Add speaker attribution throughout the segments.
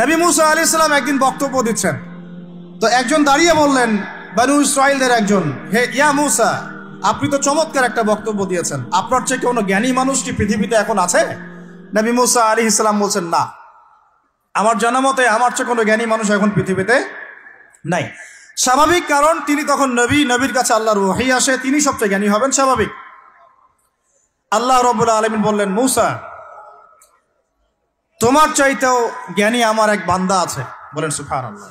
Speaker 1: নবী মুসা আলাইহিস সালাম একদিন বক্তব্য দিচ্ছেন, তো একজন দাঁড়িয়ে বললেন, বনু ইসরাইলদের একজন, হে ইয়া মুসা, আপনি তো চমৎকার একটা বক্তব্য দিয়েছেন, আপনার চেয়ে কোনো জ্ঞানী মানুষ কি পৃথিবীতে এখন আছে? নবী মুসা আলাইহিস সালাম বলছেন, না, আমার জানা মতে আমার চেয়ে কোনো জ্ঞানী মানুষ এখন পৃথিবীতে নাই। স্বাভাবিক, কারণ তিনি তখন নবী, নবীর কাছে আল্লাহর ওহী আসে, তিনি সবচেয়ে জ্ঞানী হবেন, স্বাভাবিক। আল্লাহ রাব্বুল আলামিন বললেন, মুসা, তোমার চাইতেও জ্ঞানী আমার এক বান্দা আছে। বলেন সুবহানাল্লাহ।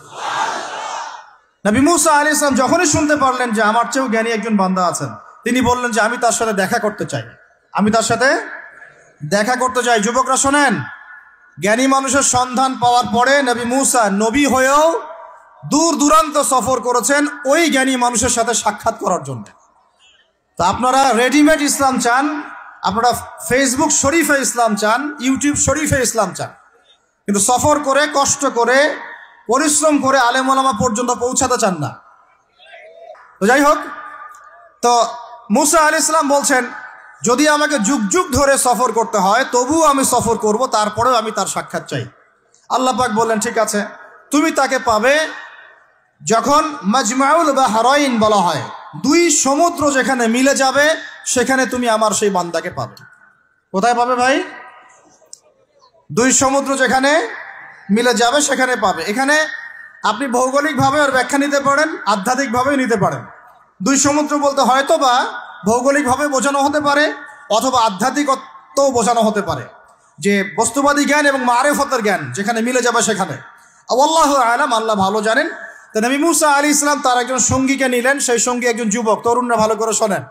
Speaker 1: নবী মুসা আলাইহিস সালাম যখনই শুনতে পারলেন যে আমার চেয়েও জ্ঞানী একজন বান্দা আছেন, তিনি বললেন যে আমি তার সাথে দেখা করতে চাই, আমি তার সাথে দেখা করতে চাই। যুবকরা শোনেন, জ্ঞানী মানুষের সন্ধান পাওয়ার পরে নবী মুসা নবী হয়েও দূর দূরান্ত সফর করেছেন ওই জ্ঞানী মানুষের সাথে সাক্ষাৎ করার জন্য। তো আপনারা রেডিমেড ইসলাম চান, আপনারা ফেসবুক শরীফে ইসলাম চান, ইউটিউব শরীফে ইসলাম চান, কিন্তু সফর করে, কষ্ট করে, পরিশ্রম করে আলেম ওলামা পর্যন্ত পৌঁছাতে চান না। তো যাই হোক, তো মুসা আলাইহিস সালাম বলছেন, যদি আমাকে যুগ যুগ ধরে সফর করতে হয় তবুও আমি সফর করব, তারপরেও আমি তার সাক্ষাৎ চাই। আল্লাহ পাক বললেন, ঠিক আছে, তুমি তাকে পাবে যখন মাজমাউল বাহরাইন বলা হয়, দুই সমুদ্র যেখানে মিলে যাবে সেখানে তুমি আমার সেই বান্দাকে পাবে। কোথায় পাবে ভাই? দুই সমুদ্র যেখানে মিলে যাবে সেখানে পাবে। এখানে আপনি ভৌগোলিকভাবে ওর ব্যাখ্যা নিতে পারেন, আধ্যাত্মিকভাবে নিতে পারেন। দুই সমুদ্র বলতে হয়তো বা ভৌগোলিকভাবে বোঝানো হতে পারে, অথবা আধ্যাত্মিকত্বও বোঝানো হতে পারে, যে বস্তুবাদী জ্ঞান এবং মারিফতের জ্ঞান যেখানে মিলে যাবে সেখানে। আল্লাহু আ'লাম, আল্লাহ ভালো জানেন। তো নবী মুসা আলাইহিস সালাম তার একজন সঙ্গীকে নিলেন, সেই সঙ্গী একজন যুবক। তরুণরা ভালো করে শোনেন,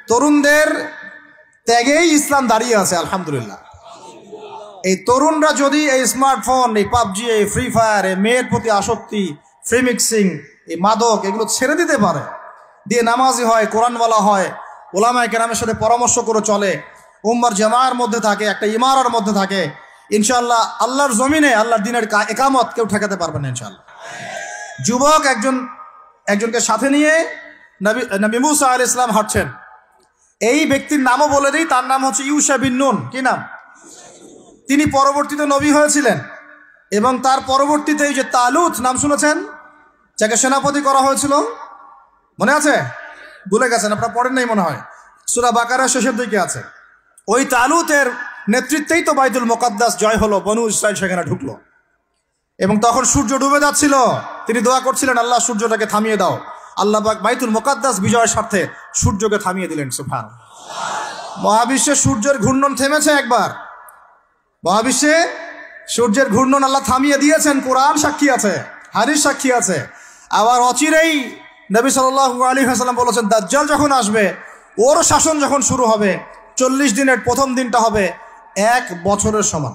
Speaker 1: তরুণদের ত্যাগেই ইসলাম দাঁড়িয়ে আছে, আলহামদুলিল্লাহ। এই তরুণরা যদি এই স্মার্টফোন, এই পাবজি, এই ফ্রি ফায়ার, এই মেয়ের প্রতি আসক্তি, ফ্রি মিক্সিং, এই মাদক, এগুলো ছেড়ে দিতে পারে, দিয়ে নামাজি হয়, কোরআনওয়ালা হয়, ওলামায়ে কেরামের সাথে পরামর্শ করে চলে, উম্মার জামার মধ্যে থাকে, একটা ইমারার মধ্যে থাকে, ইনশাআল্লাহ আল্লাহর জমিনে আল্লাহর দ্বীনের একামত কেউ ঠেকাতে পারবে না ইনশাআল্লাহ। যুবক একজনকে সাথে নিয়ে নবী মুসা আলাইহিস সালাম হাঁটছেন। এই ব্যক্তির নামও বলে দিই, তার নাম হচ্ছে ইউশা বিন নুন। কি নাম? তিনি পরবর্তীতে নবী হয়েছিলেন, এবং তার পরবর্তীতে এই যে তালুত নাম শুনেছেন, যাকে সেনাপতি করা হয়েছিল, মনে আছে? ভুলে গেছেন, আপনারা পড়েন নাই মনে হয়, সূরা বাকারার শেষের দিকে আছে। ওই তালুতের নেতৃত্বেই তো বাইতুল মুকাদ্দাস জয় হলো, বনু ইসরাইল সেখানে ঢুকলো, এবং তখন সূর্য ডুবে যাচ্ছিল। তিনি দোয়া করছিলেন, আল্লাহ সূর্যটাকে থামিয়ে দাও। আল্লাহ পাক বাইতুল মুকাদ্দাস বিজয়ের স্বার্থে সূর্যকে থামিয়ে দিলেন। সুবহানাল্লাহ। মহাবিশ্বে সূর্যের ঘূর্ণন থেমেছে একবার, মহাবিশ্বে সূর্যের ঘূর্ণন আল্লাহ থামিয়ে দিয়েছেন। কোরআন সাক্ষী আছে, হাদিস সাক্ষী আছে। আবার অচিরেই নবী সাল্লাল্লাহু আলাইহি ওয়াসাল্লাম বলেছেন, দাজ্জাল যখন আসবে, ওর শাসন যখন শুরু হবে, 40 দিনের প্রথম দিনটা হবে 1 বছরের সমান।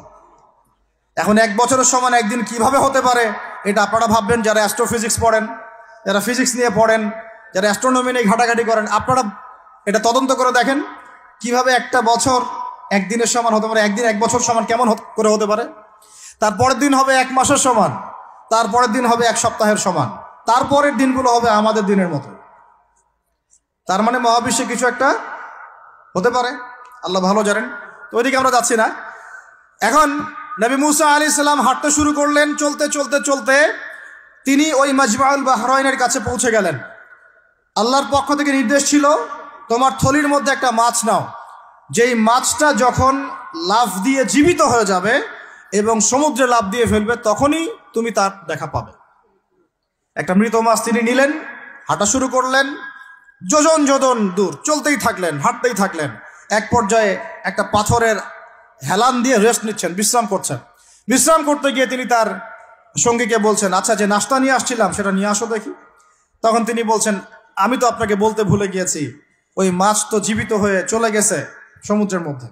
Speaker 1: এখন 1 বছরের সমান একদিন কিভাবে হতে পারে, এটা আপনারা ভাববেন, যারা অ্যাস্ট্রোফিজিক্স পড়েন, যারা ফিজিক্স নিয়ে পড়েন, যারা অ্যাস্ট্রোনমি নিয়ে ঘাটাঘাটি করেন, আপনারা এটা তদন্ত করে দেখেন কিভাবে একটা বছর একদিনের সমান হতে পারে। একদিন 1 বছর সমান কেমন করে হতে পারে? তারপরের দিন হবে 1 মাসের সমান, তারপরের দিন হবে 1 সপ্তাহের সমান, তারপরের দিনগুলো হবে আমাদের দিনের মতো। তার মানে মহাবিশ্বে কিছু একটা হতে পারে, আল্লাহ ভালো জানেন। তো ওইদিকে আমরা যাচ্ছি না। এখন নবী মুসা আলাইহিস সালাম হাঁটতে শুরু করলেন। চলতে চলতে চলতে তিনি ওই মাজমাউল বাহরাইনের কাছে পৌঁছে গেলেন। আল্লাহর পক্ষ থেকে নির্দেশ ছিল, তোমার থলির মধ্যে একটা মাছ নাও, যেই মাছটা যখন লাফ দিয়ে জীবিত হয়ে যাবে এবং সমুদ্রে লাফ দিয়ে ফেলবে, তখনই তুমি তার দেখা পাবে। একটা মৃত মাছ তিনি নিলেন, হাঁটা শুরু করলেন, যোজন যোজন দূর চলতেই থাকলেন, হাঁটতেই থাকলেন। এক পর্যায়ে একটা পাথরের হেলান দিয়ে রেস্ট নিচ্ছেন, বিশ্রাম করছেন। বিশ্রাম করতে গিয়ে তিনি তার সঙ্গীকে বলছেন, আচ্ছা, যে নাস্তা নিয়ে আসছিলাম সেটা নিয়ে আসো দেখি। তখন তিনি বলছেন, আমি তো আপনাকে বলতে ভুলে গিয়েছি, ওই মাছ তো জীবিত হয়ে চলে গেছে সমুদ্রের মধ্যে।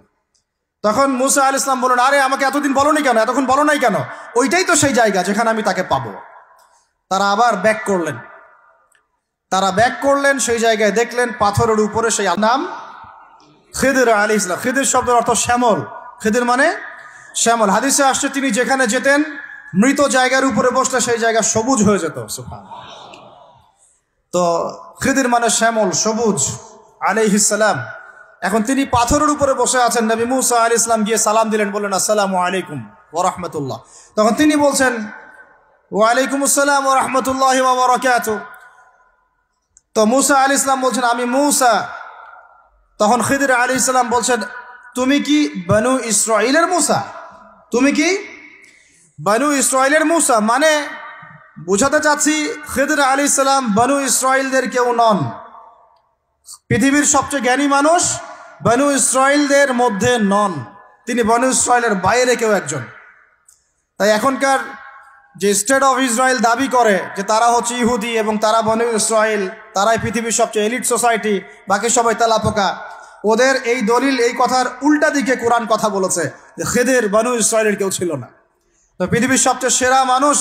Speaker 1: তখন মুসা আলাইহিস সালাম বললেন, আরে আমাকে এতদিন বলোনি কেন, এতক্ষণ বলো নাই কেন? ওইটাই তো সেই জায়গা যেখানে আমি তাকে পাবো। তারা আবার ব্যাক করলেন, সেই জায়গায় দেখলেন পাথরের উপরে সেই নাম খিদির আলাইহিস সালাম। খিদির শব্দের অর্থ শ্যামল, খিদির মানে শ্যামল। হাদিসে আসছে, তিনি যেখানে যেতেন মৃত জায়গার উপরে বসলে সেই জায়গা সবুজ হয়ে যেত। সুবহানাল্লাহ। তো খিদির মানে শ্যামল, সবুজ আলাইহিস সালাম। এখন তিনি পাথরের উপরে বসে আছেন। নবী মুসা আলাইহিস সালাম গিয়ে সালাম দিলেন, বললেন, আসসালামু আলাইকুম। ওয়া রাহমাতুল্লাহ। তখন তিনি বলছেন ওয়া আলাইকুম আসসালাম ওয়া রাহমাতুল্লাহি ওয়া বারাকাতুহু। তো মূসা আলাইহিস সালাম বলছেন আমি মূসা। তখন খিদির আলাইহিস সালাম বলছেন তুমি কি বনু ইসরাইলের মূসা? তুমি কি বনু ইসরাইলের মূসা? মানে বোঝাতে চাচ্ছি খিদির আলাইহিস সালাম বনু ইসরাইলদের কেউ নন। পৃথিবীর সবচেয়ে জ্ঞানী মানুষ বনু ইসরাইলদের মধ্যে নন, তিনি বনু ইসরাইলের বাইরে কেউ একজন। তাই এখনকার যে স্টেট অফ ইসরায়েল দাবি করে যে তারা হচ্ছে ইহুদি এবং তারা বনু ইসরায়েল, তারাই পৃথিবীর সবচেয়ে এলিট সোসাইটি, বাকি সবাই তেলাপোকা, ওদের এই দলিল এই কথার উল্টা দিকে কোরআন কথা বলেছে যে খিদির বনু ইসরায়েলের কেউ ছিল না। তো পৃথিবীর সবচেয়ে সেরা মানুষ,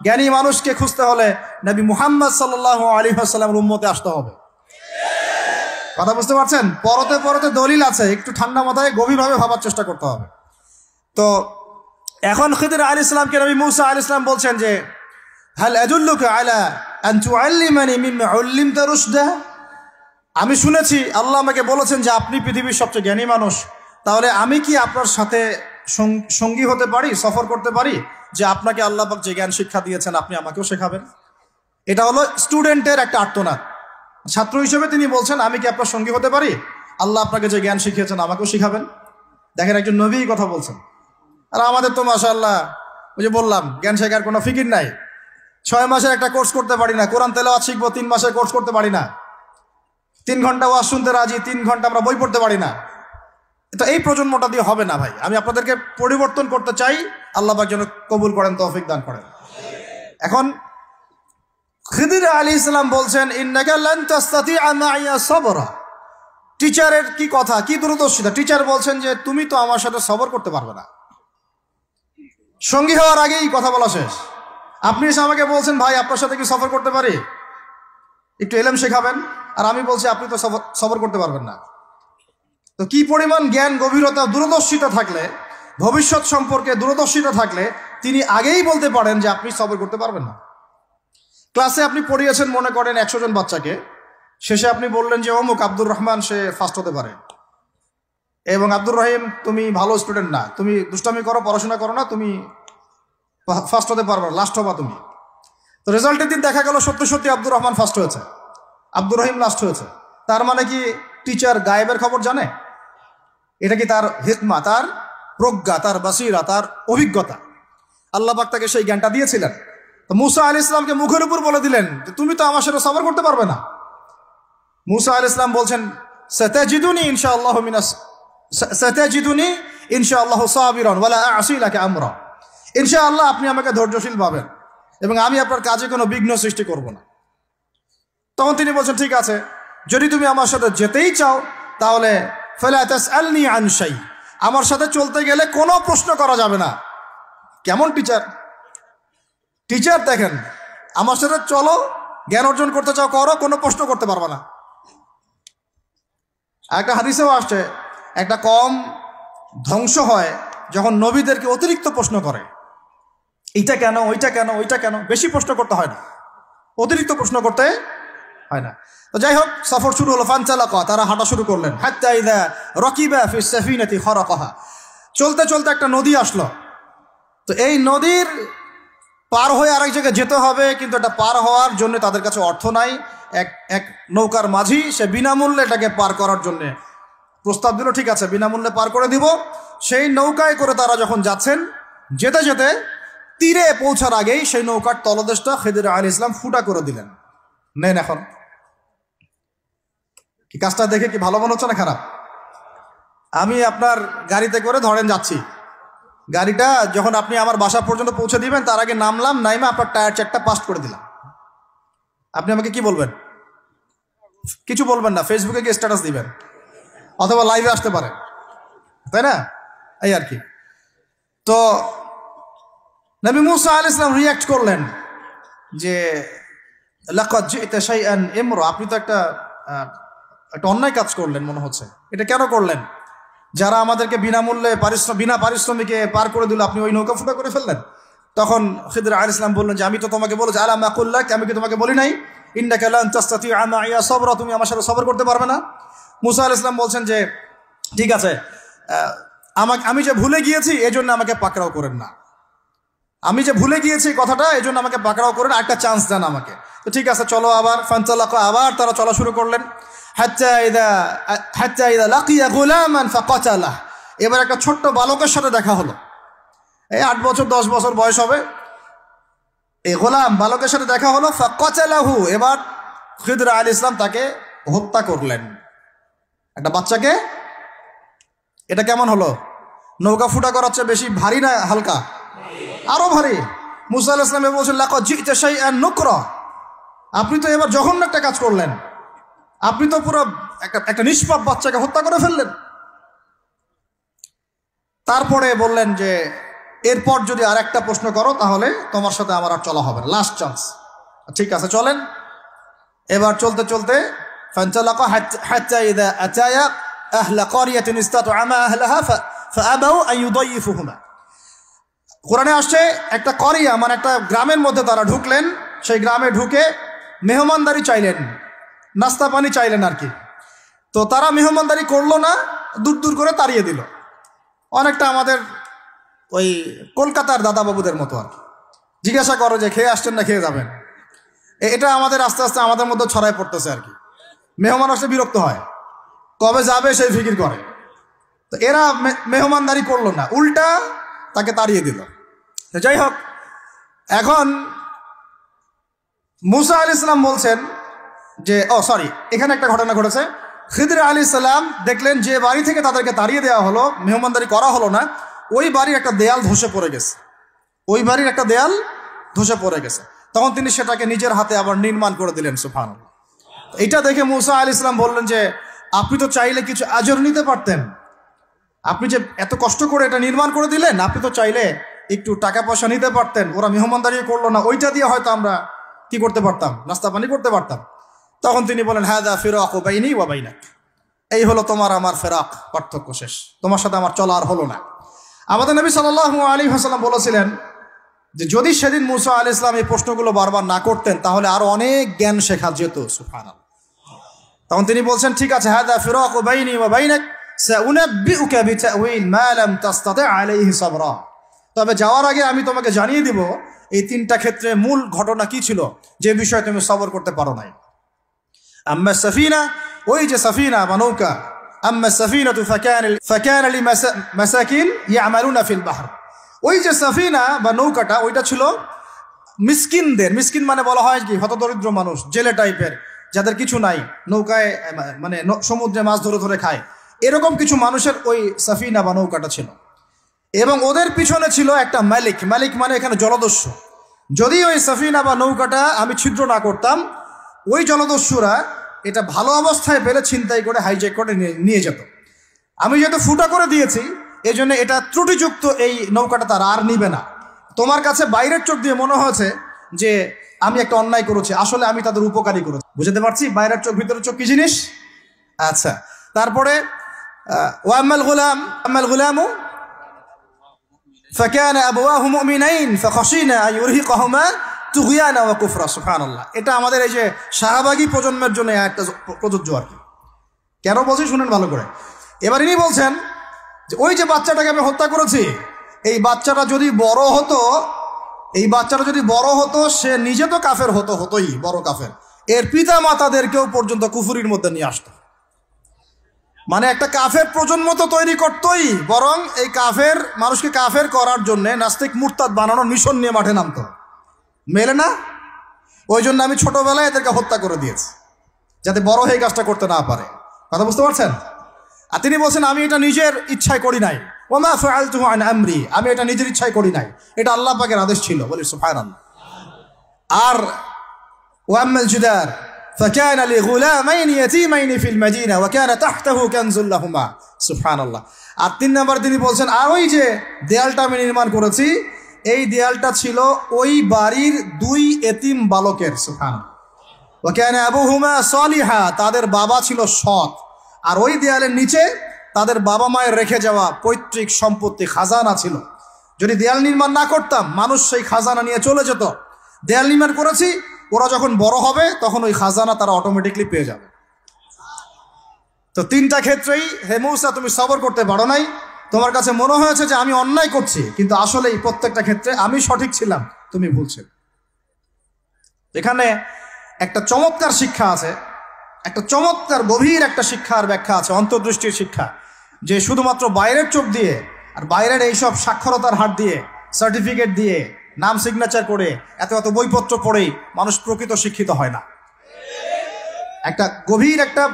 Speaker 1: জ্ঞানী মানুষকে খুঁজতে হলে নবী মুহাম্মদ সাল্লাল্লাহু আলাইহি ওয়াসাল্লামের উম্মতে আসতে হবে। কথা বুঝতে পারছেন? পরতে পরতে দলিল আছে, একটু ঠান্ডা মাথায় গভীরভাবে ভাবার চেষ্টা করতে হবে। তো এখন খিদির আলাইহিস সালামকে নবী মূসা আলাইহিস সালাম বলছেন যে হাল আদুল্লুকা আলা আন তুআল্লিমানি মিম্মা উল্লিমতা রুশদা। আমি শুনেছি আল্লাহ আমাকে বলেছেন যে আপনি পৃথিবীর সবচেয়ে জ্ঞানী মানুষ, তাহলে আমি কি আপনার সাথে সঙ্গী হতে পারি, সফর করতে পারি, যে আপনাকে আল্লাহ পাক যে জ্ঞান শিক্ষা দিয়েছেন আপনি আমাকেও শেখাবেন? এটা হলো স্টুডেন্টের একটা আর্তনাদ। ছাত্র হিসেবে তিনি বলছেন আমি কি আপনার সঙ্গী হতে পারি, আল্লাহ আপনাকে যে জ্ঞান শিখিয়েছেন আমাকেও শিখাবেন? দেখেন একজন নবী কথা বলছেন। আর আমাদের তো মাশাআল্লাহ ওই যে বললাম জ্ঞান শেখার কোনো ফিকির নাই। 6 মাসের একটা কোর্স করতে পারি না, কোরআন তেলাওয়াত শিখবো 3 মাসের কোর্স করতে পারি না, 3 ঘন্টা ওয়াজ শুনতে রাজি, 3 ঘন্টা আমরা বই পড়তে পারি না। তো এই প্রজন্মটা দিয়ে হবে না ভাই। আমি আপনাদেরকে পরিবর্তন করতে চাই, আল্লাহ পাক যেন কবুল করেন, তৌফিক দান করেন। এখন খিদির আলাইহিস সালাম বলছেন ইন্নাকা লান তাস্তাতিআ মাইয়া সাবরা। টিচারের কি কথা, কি দূরদর্শিতা! টিচার বলছেন যে তুমি তো আমার সাথে সবর করতে পারবে না। সঙ্গী হওয়ার আগেই কথা বলা শেষ। আপনি এসে আমাকে বলছেন ভাই আপনার সাথে কি সফর করতে পারি, একটু এলেম শেখাবেন, আর আমি বলছি আপনি তো সবর করতে পারবেন না। তো কি পরিমাণ জ্ঞান, গভীরতা, দূরদর্শিতা থাকলে, ভবিষ্যৎ সম্পর্কে দূরদর্শিতা থাকলে তিনি আগেই বলতে পারেন যে আপনি সবর করতে পারবেন না। ক্লাসে আপনি পড়িয়েছেন মনে করেন 100 জন বাচ্চাকে, শেষে আপনি বললেন যে অমুক আব্দুর রহমান সে ফার্স্ট হতে পারে, এবং আব্দুর রহিম তুমি ভালো স্টুডেন্ট না, তুমি দুষ্টামি করো, পড়াশোনা করো না, তুমি ফার্স্ট হতে পারবে না, লাস্ট হবা তুমি। তো রেজাল্টের দিন দেখা গেল সত্যি সত্যি আব্দুর রহমান ফার্স্ট হয়েছে, আব্দুর রহিম লাস্ট হয়েছে। তার মানে কি টিচার গায়েবের খবর জানে? এটা কি তার হিকমা, তার প্রজ্ঞা, তার বাসিরা, তার অভিজ্ঞতা? আল্লাহ পাক তাকে সেই জ্ঞানটা দিয়েছিলেন। তো মূসা আলাইহিস সালামকে মুখের উপর বলে দিলেন যে তুমি তো আমার সাথে সবর করতে পারবে না। মূসা আলাইহিস সালাম বলছেন সাতাজিদুনি ইনশাআল্লাহু সাবিরান ওয়ালা আ'সি লাকা আমরা। ইনশাআল্লাহ আপনি আমাকে ধৈর্যশীল পাবেন এবং আমি আপনার কাজে কোনো বিঘ্ন সৃষ্টি করব না। তখন তিনি বলছেন ঠিক আছে, যদি তুমি আমার সাথে যেতেই চাও তাহলে ফালা তাসআলনি আন শাই, আমার সাথে চলতে গেলে কোনো প্রশ্ন করা যাবে না। কেমন টিচার! টিচার দেখেন, আমার সাথে চলো, জ্ঞান অর্জন করতে চাও করো, কোনো প্রশ্ন করতে পারবে না। একটা হাদিসেও আসছে একটা কম ধ্বংস হয় যখন নবীদেরকে অতিরিক্ত প্রশ্ন করে, এইটা কেন, ওইটা কেন, ওইটা কেন। বেশি প্রশ্ন করতে হয় না, অতিরিক্ত প্রশ্ন করতে হয় না। তো যাই হোক, সফর শুরু হলো। ফানতালাকা, তারা হাঁটা শুরু করলেন। হাত্তা ইযা রাকিবা ফিস সাফিনাতি খারাকাহা, চলতে চলতে একটা নদী আসলো। তো এই নদীর পার হয়ে আরেক জায়গায় যেতে হবে, কিন্তু এটা পার হওয়ার জন্য তাদের কাছে অর্থ নাই। এক নৌকার মাঝি সে বিনামূল্যে এটাকে পার করার জন্য প্রস্তাব দিল, ঠিক আছে বিনামূল্যে পার করে দিব। সেই নৌকায় করে তারা যখন যাচ্ছেন, যেতে যেতে তীরে পৌঁছার আগেই সেই নৌকার তলদেশটা খিদির আলাইহিস সালাম ফুটা করে দিলেন। নেন এখন কি কাজটা দেখে কি ভালো মনে হচ্ছে না খারাপ? আমি আপনার গাড়িতে করে ধরেন যাচ্ছি, গাড়িটা যখন আপনি আমার বাসা পর্যন্ত পৌঁছে দিবেন তার আগে নামলাম, নাইমা আপনার টায়ার চেকটা পাস্ট করে দিলাম। আপনি আমাকে কি বলবেন? কিছু বলবেন না, ফেসবুকে গিয়ে স্ট্যাটাস দিবেন অথবা লাইভে আসতে পারেন, তাই না? এই আর কি। তো নবী মূসা আলাইহিস সালাম রিঅ্যাক্ট করলেন যে লাকাদ জি'তা শাইআন ইমরা, আপনি তো একটা অন্যায় কাজ করলেন মনে হচ্ছে। এটা কেন করলেন? যারা আমাদেরকে বিনামূল্যে বিনা পারিশ্রমিকে পার করে দিল, আপনি ওই নৌকা ফুটা করে ফেললেন। তখন খিদির আলাইহিস সালাম বললেন যে আমি তো তোমাকে বলেছি, আলা মা কুল লাক, আমি কি তোমাকে বলি নাই ইন্নাকা লান তাসতাতিআ মাইয়া সাবরা, তুমি আমার সাথে সবর করতে পারবে না? মূসা আলাইহিস সালাম বলছেন যে ঠিক আছে, আমি যে ভুলে গিয়েছি এজন্য আমাকে পাকড়াও করেন না, আমি যে ভুলে গিয়েছি কথাটা এজন্য আমাকে পাকড়াও করেন, একটা চান্স দেন আমাকে। তো ঠিক আছে চলো আবার ফানতালাকা, আবার তারা চলা শুরু করলেন। হাত্তা ইযা লাকিয়া গুলামান ফাকাতালাহ, এবার একটা ছোট্ট বালকের সাথে দেখা হলো, এই 8 বছর 10 বছর বয়স হবে, এই গোলাম বালকের সাথে দেখা হলো। ফাকাতালাহু, এবার খিদর আলাইহিস সালাম তাকে হত্যা করলেন। একটা বাচ্চাকে, এটা কেমন হলো? নৌকা ফুটা করার চেয়ে বেশি ভারী না হালকা? আরো ভারী। মুসা আলাইহিস সালাম বলছেন লাকাদ জি'তা শাইআন নুকরা, আপনি তো এবার জঘন্য একটা কাজ করলেন, আপনি তো পুরো একটা নিষ্পাপ বাচ্চাকে হত্যা করে ফেললেন। তারপরে বললেন যে এরপর যদি আর একটা প্রশ্ন করো তাহলে তোমার সাথে আমার আর চলা হবে না, লাস্ট চান্স। ঠিক আছে চলেন। এবার চলতে চলতে ফানতালাকা হাত্তা ইযা আতায়া আহলা ক্বরিয়াতিন ইসতাতআমা আহলাহা ফাআবাউ আন ইউদাইফুহুমা। কোরআনে আসছে একটা করিয়া মানে একটা গ্রামের মধ্যে তারা ঢুকলেন, সেই গ্রামে ঢুকে মেহমানদারি চাইলেন, নাস্তা পানি চাইলেন আর কি। তো তারা মেহমানদারি করলো না, দূর দূর করে তাড়িয়ে দিল। অনেকটা আমাদের ওই কলকাতার দাদাবাবুদের মতো আর কি, জিজ্ঞাসা করো যে খেয়ে আসছেন না খেয়ে যাবেন। এটা আমাদের আস্তে আস্তে আমাদের মধ্যে ছড়ায় পড়তেছে আর কি। মেহমান আসলে বিরক্ত হয়, কবে যাবে সেই ফিকির করে। তো এরা মেহমানদারি করলো না, উল্টা তাকে তাড়িয়ে দিল। যাই হোক, এখন মুসা আলাইহিস সালাম বলছেন যে এখানে একটা ঘটনা ঘটেছে। খিদর আলাইহিস সালাম দেখলেন যে বাড়ি থেকে তাদেরকে তাড়িয়ে দেওয়া হলো, মেহমানদারি করা হলো না, ওই বাড়ির একটা দেয়াল ধসে পড়ে গেছে, ওই বাড়ির একটা দেয়াল ধসে পড়ে গেছে। তখন তিনি সেটাকে নিজের হাতে আবার নির্মাণ করে দিলেন। সুবহানাল্লাহ। এটা দেখে মুসা আলাইহিস সালাম বললেন যে আপনি তো চাইলে কিছু আজর নিতে পারতেন, আপনি যে এত কষ্ট করে এটা নির্মাণ করে দিলেন, আপনি তো চাইলে একটু টাকা পয়সা নিতে পারতেন। ওরা মেহমানদারি করলো না, ওইটা দিয়ে হয়তো আমরা কি করতে পারতাম, নাস্তা পানি করতে পারতাম। তখন তিনি বলেন হাযা ফিরাকু বাইনি ওয়া বাইনাক, এই হলো তোমার আমার ফেরাক, পার্থক্য শেষ, তোমার সাথে আমার চলা আর হলো না। আমাদের নবী সাল্লাল্লাহু আলাইহি ওয়াসাল্লাম বলেছিলেন যে যদি সেদিন মুসা আলাইহিস সালাম এই প্রশ্নগুলো বারবার না করতেন তাহলে আরো অনেক জ্ঞান শেখা যেত। সুবহানাল্লাহ। তখন তিনি বলছেন ঠিক আছে, হাযা ফিরাকু বাইনি ওয়া বাইনাক সাউনাব্বিউকা বিতাউইল মা লাম তাস্তাতি আলাইহি সাবরা, তবে যাওয়ার আগে আমি তোমাকে জানিয়ে দিব এই 3টা ক্ষেত্রে মূল ঘটনা কি ছিল যে বিষয়ে তুমি সবর করতে পারো নাই। আম্মা সাফিনা, ওই যে সাফিনা বা নৌকা, আম্মা সাফিনাতু ফাকানা লিমাসাকিন ইয়ামালুনা ফিল বাহর, ওই যে সাফিনা বা নৌকাটা ওইটা ছিল মিসকিনদের, মিসকিন মানে বলা হয় কি হতদরিদ্র মানুষ, জেলে টাইপের, যাদের কিছু নাই, নৌকায় মানে সমুদ্রে মাছ ধরে ধরে খায়, এরকম কিছু মানুষের ওই সাফিনা বা নৌকাটা ছিল। এবং ওদের পিছনে ছিল একটা মালিক, মালিক মানে এখানে জলদস্যু। যদি ওই সাফিনা বা নৌকাটা আমি ছিদ্র না করতাম, ওই জলদস্যুরা এটা ভালো অবস্থায় পেলে ছিনতাই করে হাইজ্যাক করে নিয়ে যেত। আমি যেহেতু ফুটা করে দিয়েছি এই জন্য এটা ত্রুটিযুক্ত, এই নৌকাটা তারা আর নিবে না। তোমার কাছে বাইরের চোখ দিয়ে মনে হয়েছে যে আমি একটা অন্যায় করেছি, আসলে আমি তাদের উপকারী করেছি। বুঝতে পারছি বাইরের চোখ ভিতরের চোখ কি জিনিস। আচ্ছা, তারপরে ওয়াম্মাল গুলামু ফাকানা আবওয়াহু মুমিনাইন ফাখাশিনা আন ইউরহিকাহুমা তুগয়ানা ওয়া কুফরা। সুবহানাল্লাহ। এটা আমাদের এই যে শাহবাগী প্রজন্মের জন্য একটা প্রযোজ্য আর কি। কেন বলছি শুনেন ভালো করে। এবার ইনি বলছেন যে ওই যে বাচ্চাটাকে আমি হত্যা করেছি, এই বাচ্চাটা যদি বড় হতো, সে নিজে তো কাফের হতোই বড় কাফের, এর পিতা মাতাদেরকেও পর্যন্ত কুফুরির মধ্যে নিয়ে আসতো। মানে একটা কাফের প্রজন্ম তো তৈরি করতোই, বরং এই কাফের মানুষকে কাফের করার জন্য নাস্তিক মুরতাদ বানানোর মিশন নিয়ে মাঠে নামতো। মেলে না? ওই জন্য আমি ছোটবেলায় এদেরকে হত্যা করে দিয়েছি যাতে বড় হয়ে কাজটা করতে না পারে। কথা বুঝতে পারছেন? আর তিনি বলছেন আমি এটা নিজের ইচ্ছায় করি নাই, ওমা ফাআলতুহু আন আমরি, আমি এটা নিজের ইচ্ছায় করি নাই, এটা আল্লাহ পাকের আদেশ ছিল। বলি সুবহানাল্লাহ। আর ওয়াম্মাল জিদার ফাকানা লিগুলামাইন ইয়াতীমাইন ফিল মাদিনা ওয়া কানা তাহতাহু কানজুল লাহুমা। সুবহানাল্লাহ। আর 3 নম্বর তিনি বলছেন আর ওই যে দেয়ালটা আমি নির্মাণ করেছি, এই দেয়ালটা ছিল ওই বাড়ির 2 এতিম বালকের। সুবহানাল্লাহ। ওয়া কানা আবুহুমা সালিহা, তাদের বাবা ছিল সৎ। আর ওই দেয়ালের নিচে তাদের বাবা মায়ের রেখে যাওয়া পৈতৃক সম্পত্তি খাজানা ছিল। যদি দেয়াল নির্মাণ না করতাম মানুষ সেই খাজানা নিয়ে চলে যেত। দেয়াল নির্মাণ করেছি, ওরা যখন বড় হবে তখন ওই খাজানা তারা অটোমেটিকলি পেয়ে যাবে। তো 3টা ক্ষেত্রেই হে মূসা তুমি সবর করতে পারো নাই, তোমার কাছে মনে হয়েছে যে আমি অন্যায় করছি, কিন্তু আসলে এই প্রত্যেকটা ক্ষেত্রে আমি সঠিক ছিলাম, তুমি ভুল ছিল। এখানে একটা চমৎকার শিক্ষা আছে, একটা চমৎকার গভীর একটা শিক্ষার ব্যাখ্যা আছে, অন্তর্দৃষ্টির শিক্ষা, যে শুধুমাত্র বাইরের চোখ দিয়ে আর বাইরের এইসব সাক্ষরতার হাত দিয়ে, সার্টিফিকেট দিয়ে, নাম সিগনেচার করে, এত এত বইপত্র পড়েই মানুষ প্রকৃত শিক্ষিত হয় না। একটা গভীর একটা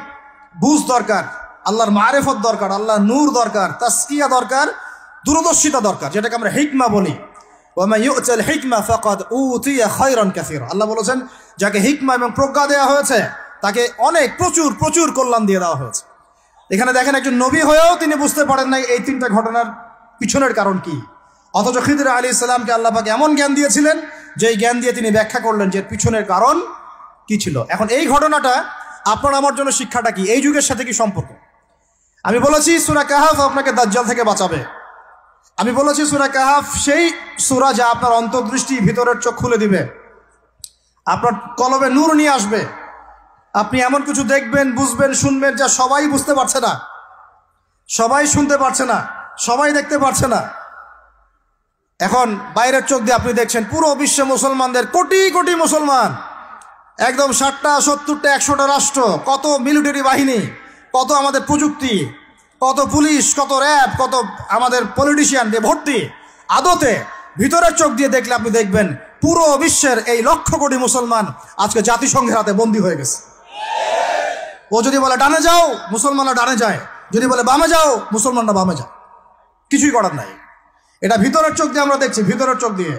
Speaker 1: বুঝ দরকার, আল্লাহর মারেফত দরকার, আল্লাহর নূর দরকার, তাসকিয়া দরকার, দূরদর্শিতা দরকার, যেটাকে আমরা হিকমা বলি। ওয়ামা ইউতিল হিকমা ফাকাদ উতিয়া খায়রান কাসীরা। আল্লাহ বলেছেন, যাকে হিকমা এবং প্রজ্ঞা দেওয়া হয়েছে তাকে অনেক প্রচুর প্রচুর কল্যাণ দিয়ে দেওয়া হয়েছে। এখানে দেখেন, একজন নবী হয়েও তিনি বুঝতে পারেন নাই এই তিনটা ঘটনার পিছনের কারণ কি, অথচ খিদর আলাইহিস সালামকে আল্লাহ পাক এমন জ্ঞান দিয়েছিলেন যে এই জ্ঞান দিয়ে তিনি ব্যাখ্যা করলেন যে পিছনের কারণ কি ছিল। এখন এই ঘটনাটা আপনার আমার জন্য শিক্ষাটা কি, এই যুগের সাথে কি সম্পর্ক? আমি বলেছি সূরা কাহাফ আপনাকে দাজ্জাল থেকে বাঁচাবে। আমি বলেছি সূরা কাহাফ সেই সূরা যা আপনার অন্তর্দৃষ্টি, ভিতরের চোখ খুলে দিবে, আপনার কলবে নূর নিয়ে আসবে। আপনি এমন কিছু দেখবেন, বুঝবেন, শুনবেন যা সবাই বুঝতে পারছে না, সবাই শুনতে পারছে না, সবাই দেখতে পারছে না। এখন বাইরের চোখ দিয়ে আপনি দেখছেন পুরো বিশ্বে মুসলমানদের, কোটি কোটি মুসলমান, একদম 60টা 70টা 100টা রাষ্ট্র, কত মিলিটারি বাহিনী, কত আমাদের প্রযুক্তি, কত পুলিশ, কত র্যাব, কত আমাদের পলিটিশিয়ান দিয়ে ভর্তি। আদতে ভিতরের চোখ দিয়ে দেখলে আপনি দেখবেন পুরো বিশ্বের এই লক্ষ কোটি মুসলমান আজকে জাতিসংঘের হাতে বন্দী হয়ে গেছে। ও যদি বলে ডানে যাও, মুসলমানরা ডানে যায়, যদি বলে বামে যাও, মুসলমানরা বামে যায়, কিছুই করার নাই। এটা ভিতরের চোখ দিয়ে আমরা দেখছি, ভিতরের চোখ দিয়ে।